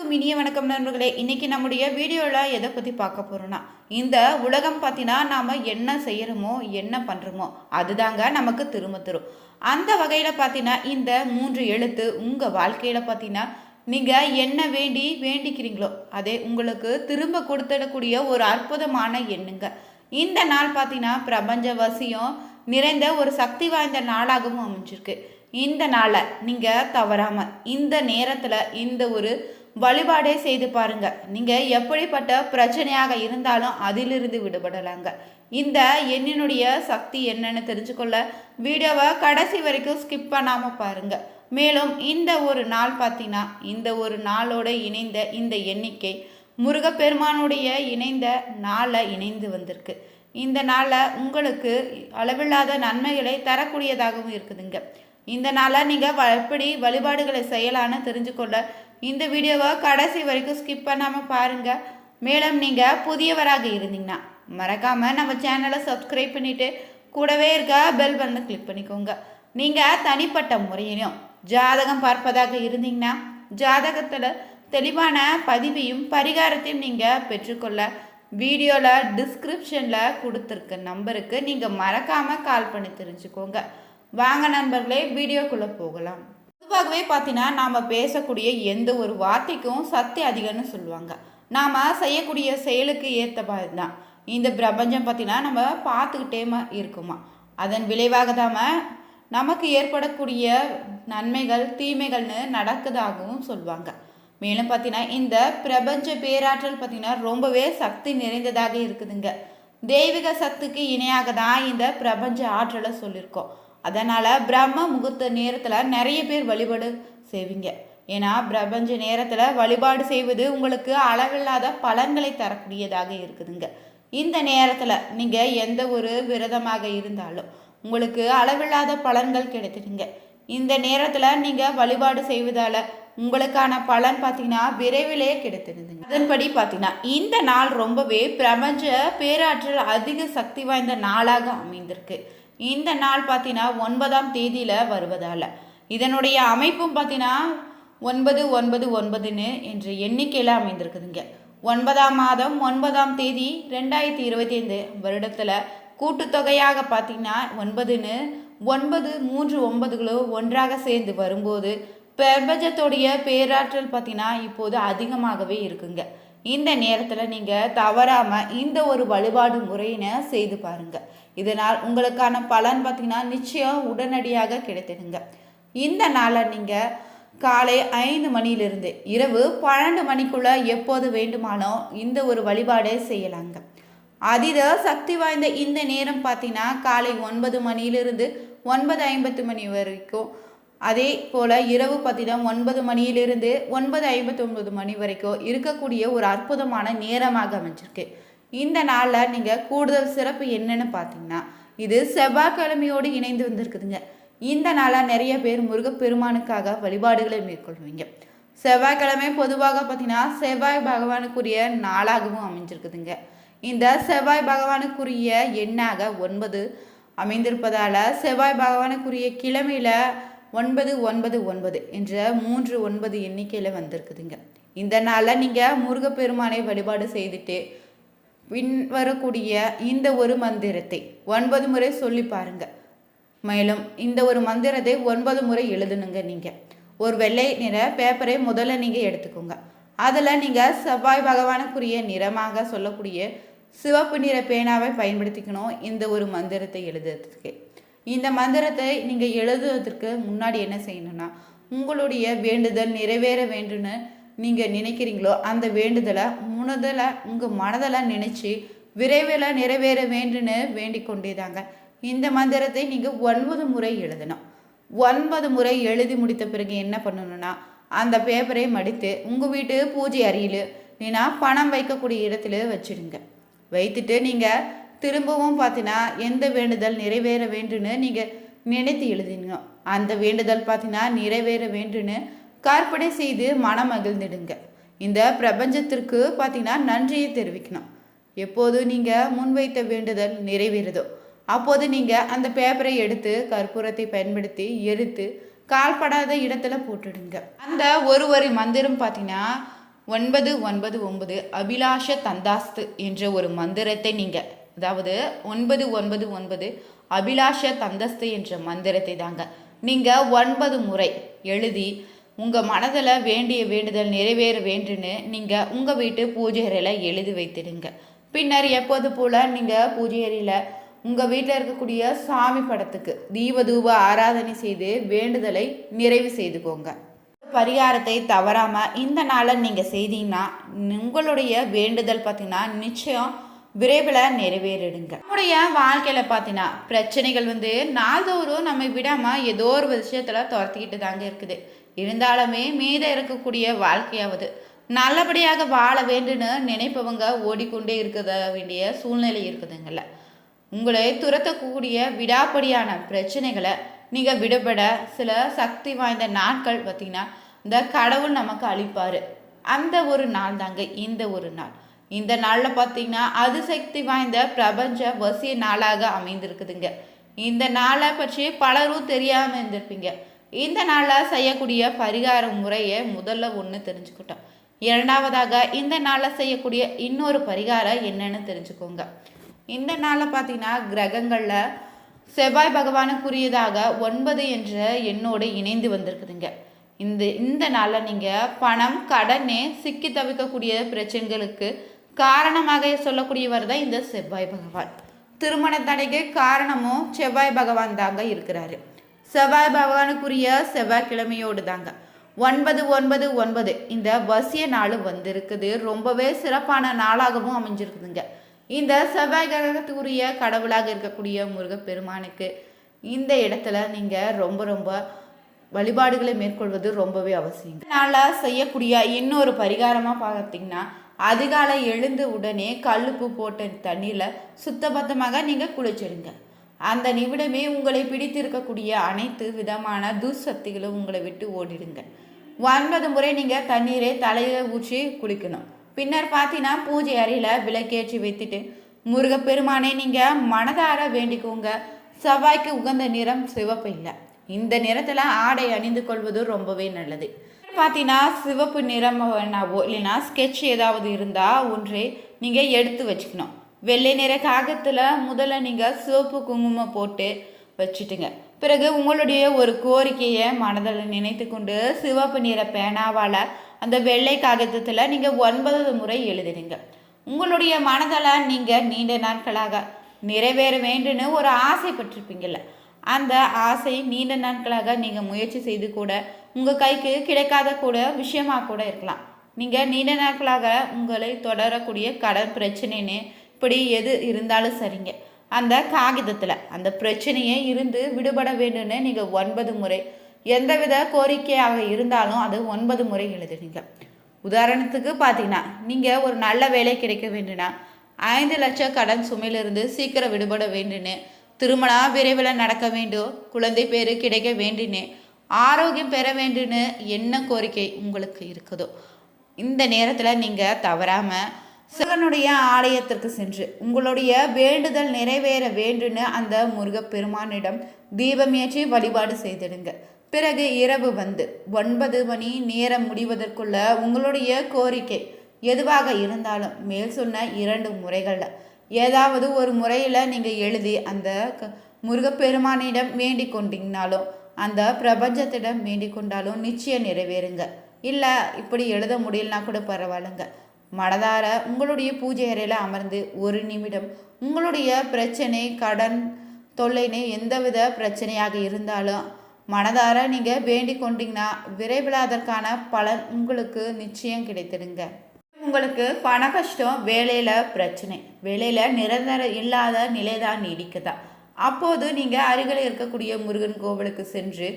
அனைவருக்கும் இனிய வணக்கம் நண்பர்களே. இன்னைக்கு நம்முடைய வீடியோவில் எதை பற்றி பார்க்க போகிறோன்னா, இந்த உலகம் பார்த்தீங்கன்னா நாம் என்ன செய்கிறோமோ என்ன பண்ணுறோமோ அதுதாங்க நமக்கு திரும்ப தரும். அந்த வகையில் பார்த்தீங்கன்னா இந்த 3 எழுத்து உங்கள் வாழ்க்கையில் பார்த்தீங்கன்னா நீங்கள் என்ன வேண்டிக்கிறீங்களோ அதே உங்களுக்கு திரும்ப கொடுத்துடக்கூடிய ஒரு அற்புதமான எண்ணுங்க. இந்த நாள் பார்த்தீங்கன்னா பிரபஞ்ச வசியம் நிறைந்த ஒரு சக்தி வாய்ந்த நாளாகவும் அமைஞ்சிருக்கு. இந்த நாளை நீங்கள் தவறாமல் இந்த நேரத்தில் இந்த ஒரு வழிபாடே செய்து பாருங்க. நீங்கள் எப்படிப்பட்ட பிரச்சனையாக இருந்தாலும் அதிலிருந்து விடுபடலாங்க. இந்த எண்ணினுடைய சக்தி என்னன்னு தெரிஞ்சுக்கொள்ள வீடியோவை கடைசி வரைக்கும் ஸ்கிப் பண்ணாமல் பாருங்க. மேலும் இந்த ஒரு நாள் பார்த்தீங்கன்னா இந்த ஒரு நாளோடு இணைந்த இந்த எண்ணிக்கை முருகப்பெருமானுடைய இணைந்த நாளை இணைந்து வந்திருக்கு. இந்த நாளில் உங்களுக்கு அளவில்லாத நன்மைகளை தரக்கூடியதாகவும் இருக்குதுங்க. இந்த நாளை நீங்கள் எப்படி வழிபாடுகளை செய்யலான்னு தெரிஞ்சுக்கொள்ள இந்த வீடியோவை கடைசி வரைக்கும் ஸ்கிப் பண்ணாமல் பாருங்கள். மேலும் நீங்கள் புதியவராக இருந்தீங்கன்னா மறக்காமல் நம்ம சேனலை சப்ஸ்கிரைப் பண்ணிவிட்டு கூடவே இருக்க பெல் பட்டனை கிளிக் பண்ணிக்கோங்க. நீங்கள் தனிப்பட்ட முறையிலும் ஜாதகம் பார்ப்பதாக இருந்தீங்கன்னா ஜாதகத்தில் தெளிவான பதிவையும் பரிகாரத்தையும் நீங்கள் பெற்றுக்கொள்ள வீடியோவில் டிஸ்கிரிப்ஷனில் கொடுத்துருக்க நம்பருக்கு நீங்கள் மறக்காமல் கால் பண்ணி தெரிஞ்சுக்கோங்க. வாங்க நண்பர்களே, வீடியோக்குள்ளே போகலாம். பொதுவாகவே பார்த்தீங்கன்னா நாம் பேசக்கூடிய எந்த ஒரு வார்த்தைக்கும் சக்தி அதிகம்னு சொல்லுவாங்க. நாம் செய்யக்கூடிய செயலுக்கு ஏற்ற மாதிரி தான் இந்த பிரபஞ்சம் பார்த்தீங்கன்னா நம்ம பார்த்துக்கிட்டே இருக்குமா. அதன் விளைவாக தான் நமக்கு ஏற்படக்கூடிய நன்மைகள் தீமைகள்னு நடக்குதாகவும் சொல்லுவாங்க. மேலும் பார்த்தீங்கன்னா இந்த பிரபஞ்ச பேராற்றல் பார்த்தீங்கன்னா ரொம்பவே சக்தி நிறைந்ததாக இருக்குதுங்க. தெய்வீக சக்திக்கு இணையாக தான் இந்த பிரபஞ்ச ஆற்றலை சொல்லியிருக்கோம். அதனால் பிரம்ம முகூர்த்த நேரத்தில் நிறைய பேர் வழிபாடு செய்வீங்க. ஏன்னா பிரபஞ்ச நேரத்தில் வழிபாடு செய்வது உங்களுக்கு அளவில்லாத பலன்களை தரக்கூடியதாக இருக்குதுங்க. இந்த நேரத்தில் நீங்கள் எந்த ஒரு விரதமாக இருந்தாலும் உங்களுக்கு அளவில்லாத பலன்கள் கிடைத்துடுங்க. இந்த நேரத்தில் நீங்கள் வழிபாடு செய்வதால் உங்களுக்கான பலன் பார்த்தீங்கன்னா விரைவிலே கிடைத்திருந்துங்க. அதன்படி பார்த்தீங்கன்னா இந்த நாள் ரொம்பவே பிரபஞ்ச பேராற்றல் அதிக சக்தி வாய்ந்த நாளாக அமைந்திருக்கு. இந்த நாள் பார்த்தீங்கன்னா 9ஆம் தேதியில் வருவதால் இதனுடைய அமைப்பும் பார்த்தீங்கன்னா 999 என்ற எண்ணிக்கையில் அமைந்திருக்குதுங்க. 9ஆம் மாதம் 9ஆம் தேதி 2025 வருடத்தில் கூட்டுத்தொகையாக பார்த்தீங்கன்னா 9ன்னு 9 3 9களும் ஒன்றாக சேர்ந்து வரும்போது பிரபஞ்சத்துடைய பேராற்றல் பார்த்தீங்கன்னா இப்போது அதிகமாகவே இருக்குங்க. இந்த நேரத்தில் நீங்கள் தவறாமல் இந்த ஒரு வழிபாடு முறையினை செய்து பாருங்கள். இதனால் உங்களுக்கான பலன் பார்த்தீங்கன்னா நிச்சயம் உடனடியாக கிடைத்திடுங்க. இந்த நாளை நீங்கள் காலை 5 மணியிலிருந்து இரவு 12 மணிக்குள்ளே எப்போது வேண்டுமானோ இந்த ஒரு வழிபாடை செய்யலாங்க. அதிக சக்தி வாய்ந்த இந்த நேரம் பார்த்தீங்கன்னா காலை 9 மணியிலிருந்து 9:50 மணி வரைக்கும், அதே போல் இரவு பார்த்தீங்கன்னா 9 மணியிலிருந்து 9:59 மணி வரைக்கும் இருக்கக்கூடிய ஒரு அற்புதமான நேரமாக அமைஞ்சிருக்கு. இந்த நாளில் நீங்கள் கூடுதல் சிறப்பு என்னன்னு பார்த்தீங்கன்னா இது செவ்வாய்க்கிழமையோடு இணைந்து வந்திருக்குதுங்க. இந்த நாளில் நிறைய பேர் முருகப்பெருமானுக்காக வழிபாடுகளை மேற்கொள்வீங்க. செவ்வாய்க்கிழமை பொதுவாக பார்த்தீங்கன்னா செவ்வாய் பகவானுக்குரிய நாளாகவும் அமைஞ்சிருக்குதுங்க. இந்த செவ்வாய் பகவானுக்குரிய எண்ணாக 9 அமைந்திருப்பதால் செவ்வாய் பகவானுக்குரிய கிழமையில் 999 என்ற 39 எண்ணிக்கையில் வந்திருக்குதுங்க. இந்த நாளில் நீங்கள் முருகப்பெருமானை வழிபாடு செய்துட்டு பின்வரக்கூடிய இந்த ஒரு மந்திரத்தை 9 முறை சொல்லி பாருங்க. மேலும் இந்த ஒரு மந்திரத்தை 9 முறை எழுதணுங்க. நீங்கள் ஒரு வெள்ளை நிற பேப்பரை முதல்ல நீங்கள் எடுத்துக்கோங்க. அதில் நீங்கள் செவ்வாய் பகவானுக்குரிய நிறமாக சொல்லக்கூடிய சிவப்பு நிற பேனாவை பயன்படுத்திக்கணும் இந்த ஒரு மந்திரத்தை எழுதுறதுக்கு. இந்த மந்திரத்தை நீங்கள் எழுதுவதற்கு முன்னாடி என்ன செய்யணும்னா உங்களுடைய வேண்டுதல் நிறைவேற வேண்டும்னு நீங்கள் நினைக்கிறீங்களோ அந்த வேண்டுதலை முதல்ல உங்கள் மனதில் நினச்சி விரைவில் நிறைவேற வேண்டுன்னு வேண்டிக் கொண்டேதாங்க இந்த மந்திரத்தை நீங்கள் 9 முறை எழுதணும். 9 முறை எழுதி முடித்த பிறகு என்ன பண்ணணும்னா அந்த பேப்பரை மடித்து உங்கள் வீட்டு பூஜை அறையில் இல்லைன்னா பணம் வைக்கக்கூடிய இடத்துல வச்சுடுங்க. வைத்துட்டு நீங்கள் திரும்பவும் பார்த்தீங்கன்னா எந்த வேண்டுதல் நிறைவேற வேண்டுன்னு நீங்கள் நினைத்து எழுதினீங்க அந்த வேண்டுதல் பார்த்தீங்கன்னா நிறைவேற வேண்டுன்னு கற்பனை செய்து மனம் மகிழ்ந்துடுங்க. இந்த பிரபஞ்சத்திற்கு பார்த்தீங்கன்னா நன்றியை தெரிவிக்கணும். எப்போது நீங்கள் முன்வைத்த வேண்டுதல் நிறைவேறுதோ அப்போது நீங்கள் அந்த பேப்பரை எடுத்து கற்பூரத்தை பயன்படுத்தி எரித்து கால்படாத இடத்துல போட்டுடுங்க. அந்த ஒரு வரி மந்திரம் பார்த்தீங்கன்னா 999 அபிலாஷ தந்தாஸ்து என்ற ஒரு மந்திரத்தை நீங்கள், அதாவது 999 அபிலாஷ தந்தஸ்து என்ற மந்திரத்தை தாங்க நீங்கள் 9 முறை எழுதி உங்கள் மனதில் வேண்டிய வேண்டுதல் நிறைவேற வேண்டுன்னு நீங்கள் உங்கள் வீட்டு பூஜை அறையில் எழுதி வைத்திடுங்க. பின்னர் எப்போது போல் நீங்கள் பூஜை அறையில் உங்கள் வீட்டில் இருக்கக்கூடிய சாமி படத்துக்கு தீபதூப ஆராதனை செய்து வேண்டுதலை நிறைவு செய்துக்கோங்க. பரிகாரத்தை தவறாமல் இந்த நாளை நீங்கள் செய்தீங்கன்னா உங்களுடைய வேண்டுதல் பார்த்தீங்கன்னா நிச்சயம் விரைவில் நிறைவேறிடுங்க. நம்முடைய வாழ்க்கையில் பார்த்தீங்கன்னா பிரச்சனைகள் நாள்தோறும் நம்ம விடாமல் ஏதோ ஒரு விஷயத்தில் துரத்திக்கிட்டு தாங்க இருக்குது. இருந்தாலுமே மீத இருக்கக்கூடிய வாழ்க்கையாவது நல்லபடியாக வாழ வேண்டுன்னு நினைப்பவங்க ஓடிக்கொண்டே இருக்க வேண்டிய சூழ்நிலை இருக்குதுங்கள. உங்களை துரத்தக்கூடிய விடாப்படியான பிரச்சனைகளை நீங்கள் விடுபட சில சக்தி வாய்ந்த நாட்கள் பார்த்திங்கன்னா இந்த கடவுள் நமக்கு அளிப்பார். அந்த ஒரு நாள் தாங்க இந்த ஒரு நாள். இந்த நாளில் பார்த்திங்கன்னா அதிசக்தி வாய்ந்த பிரபஞ்ச வசிய நாளாக அமைந்திருக்குதுங்க. இந்த நாளை பற்றி பலரும் தெரியாமல் இருந்திருப்பீங்க. இந்த நாளில் செய்யக்கூடிய பரிகார முறையை முதல்ல ஒன்று தெரிஞ்சுக்கிட்டோம். இரண்டாவதாக இந்த நாளில் செய்யக்கூடிய இன்னொரு பரிகாரம் என்னன்னு தெரிஞ்சுக்கோங்க. இந்த நாளில் பார்த்திங்கன்னா கிரகங்களில் செவ்வாய் பகவானுக்குரியதாக 9 என்ற எண்ணோடு இணைந்து வந்திருக்குதுங்க. இந்த நாளில் நீங்கள் பணம் கடனே சிக்கி தவிக்கக்கூடிய பிரச்சனைகளுக்கு காரணமாக சொல்லக்கூடியவர் தான் இந்த செவ்வாய் பகவான். திருமண தடைக்கு காரணமும் செவ்வாய் பகவான் தாங்க இருக்கிறாரு. செவ்வாய் பகவானுக்குரிய செவ்வாய்க்கிழமையோடு தாங்க 999 இந்த வசிய நாள் வந்திருக்குது. ரொம்பவே சிறப்பான நாளாகவும் அமைஞ்சிருக்குதுங்க. இந்த செவ்வாய் கிரகத்துக்குரிய கடவுளாக இருக்கக்கூடிய முருகப்பெருமானுக்கு இந்த இடத்துல நீங்கள் ரொம்ப வழிபாடுகளை மேற்கொள்வது ரொம்பவே அவசியம். இதனால் செய்யக்கூடிய இன்னொரு பரிகாரமாக பார்த்தீங்கன்னா அதிகாலை எழுந்து உடனே கல்லுப்பு போட்ட தண்ணியில் சுத்தபத்தமாக நீங்கள் குளிச்சிடுங்க. அந்த நிமிடமே உங்களை பிடித்திருக்கக்கூடிய அனைத்து விதமான துர்சக்திகளும் உங்களை விட்டு ஓடிடுங்க. 9 முறை நீங்கள் தண்ணீரை தலையில் ஊற்றி குளிக்கணும். பின்னர் பார்த்தீங்கன்னா பூஜை அறையில் விளக்கேற்றி வைத்துட்டு முருகப்பெருமானை நீங்கள் மனதார வேண்டிக்கோங்க. செவ்வாய்க்கு உகந்த நிறம் சிவப்பு இல்லை. இந்த நிறத்தில் ஆடை அணிந்து கொள்வது ரொம்பவே நல்லது. பார்த்தீங்கன்னா சிவப்பு நிறம் வேணாவோ இல்லைன்னா ஸ்கெட்ச் ஏதாவது இருந்தால் ஒன்றே நீங்கள் எடுத்து வச்சுக்கணும். வெள்ளை நிற காகத்தில் முதல்ல நீங்கள் சிவப்பு குங்குமம் போட்டு வச்சுட்டுங்க. பிறகு உங்களுடைய ஒரு கோரிக்கையை மனதில் நினைத்து கொண்டு சிவப்பு நிற பேனாவால் அந்த வெள்ளை காகிதத்தில் நீங்கள் 9 முறை எழுதிடுங்க. உங்களுடைய மனதில் நீங்கள் நீண்ட நாட்களாக நிறைவேற வேண்டுன்னு ஒரு ஆசைப்பட்டிருப்பீங்கள்ல, அந்த ஆசை நீண்ட நாட்களாக நீங்கள் முயற்சி செய்து கூட உங்கள் கைக்கு கிடைக்காத கூட விஷயமாக கூட இருக்கலாம். நீங்கள் நீண்ட நாட்களாக உங்களை தொடரக்கூடிய கடன் பிரச்சனைன்னு இப்படி எது இருந்தாலும் சரிங்க, அந்த காகிதத்தில் அந்த பிரச்சனையே இருந்து விடுபட வேண்டும்னு நீங்கள் 9 முறை எந்தவித கோரிக்கையாக இருந்தாலும் அது 9 முறை எழுதுனீங்க. உதாரணத்துக்கு பார்த்தீங்கன்னா நீங்கள் ஒரு நல்ல வேலை கிடைக்க வேண்டும்னா 5 லட்சம் கடன் சுமையிலிருந்து சீக்கிரம் விடுபட வேண்டுன்னு, திருமணம் விரைவில் நடக்க வேண்டும், குழந்தை பேரு கிடைக்க வேண்டுன்னு, ஆரோக்கியம் பெற வேண்டுன்னு என்ன கோரிக்கை உங்களுக்கு இருக்குதோ இந்த நேரத்தில் நீங்கள் தவறாமல் சிவனுடைய ஆலயத்திற்கு சென்று உங்களுடைய வேண்டுதல் நிறைவேற வேண்டுன்னு அந்த முருகப்பெருமானிடம் தீபம் ஏற்றி வழிபாடு செய்திடுங்க. பிறகு இரவு 9 மணி நேரம் முடிவதற்குள்ள உங்களுடைய கோரிக்கை எதுவாக இருந்தாலும் மேல் சொன்ன 2 முறைகளில் ஏதாவது ஒரு முறையில் நீங்கள் எழுதி அந்த முருகப்பெருமானிடம் வேண்டிக் கொண்டீங்கனாலும் அந்த பிரபஞ்சத்திடம் வேண்டிக் கொண்டாலும் நிச்சயம் நிறைவேறுங்க. இல்லை இப்படி எழுத முடியலனா கூட பரவாயில்லைங்க, மனதார உங்களுடைய பூஜை அறையில் அமர்ந்து 1 நிமிடம் உங்களுடைய பிரச்சனை கடன் தொல்லைன்னு எந்தவித பிரச்சனையாக இருந்தாலும் மனதார நீங்கள் வேண்டிக் கொண்டீங்கன்னா விரைவில் அதற்கான பலன் உங்களுக்கு நிச்சயம் கிடைத்திடுங்க. உங்களுக்கு பண கஷ்டம், வேலையில் பிரச்சனை, வேலையில் நிரந்தரம் இல்லாத நிலைதான் நீடிக்குதா, அப்போது நீங்கள் அருகில் இருக்கக்கூடிய முருகன் கோவிலுக்கு சென்று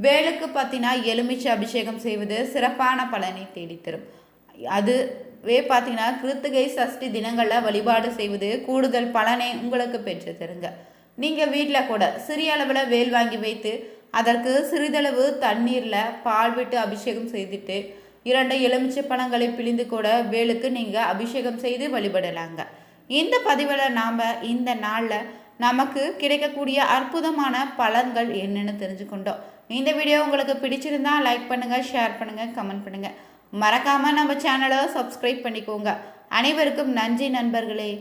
வேலுக்கு பார்த்தீங்கன்னா எலுமிச்சை அபிஷேகம் செய்வது சிறப்பான பலனை தேடித்தரும். அதுவே பார்த்தீங்கன்னா கிருத்திகை சஷ்டி தினங்களில் வழிபாடு செய்வது கூடுதல் பலனை உங்களுக்கு பெற்று தருங்க. நீங்கள் வீட்டில் கூட சிறிய அளவில் வேல் வாங்கி வைத்து அதற்கு சிறிதளவு தண்ணீரில் பால் விட்டு அபிஷேகம் செய்துட்டு 2 எலுமிச்சை பழங்களை பிழிந்து கூட வேலுக்கு நீங்கள் அபிஷேகம் செய்து வழிபடலாங்க. இந்த பதிவில் நாம் இந்த நாளில் நமக்கு கிடைக்கக்கூடிய அற்புதமான பலன்கள் என்னென்னு தெரிஞ்சுக்கொண்டோம். இந்த வீடியோ உங்களுக்கு பிடிச்சிருந்தா லைக் பண்ணுங்கள், ஷேர் பண்ணுங்கள், கமெண்ட் பண்ணுங்கள். மறக்காமல் நம்ம சேனலை சப்ஸ்கிரைப் பண்ணிக்கோங்க. அனைவருக்கும் நன்றி நண்பர்களே.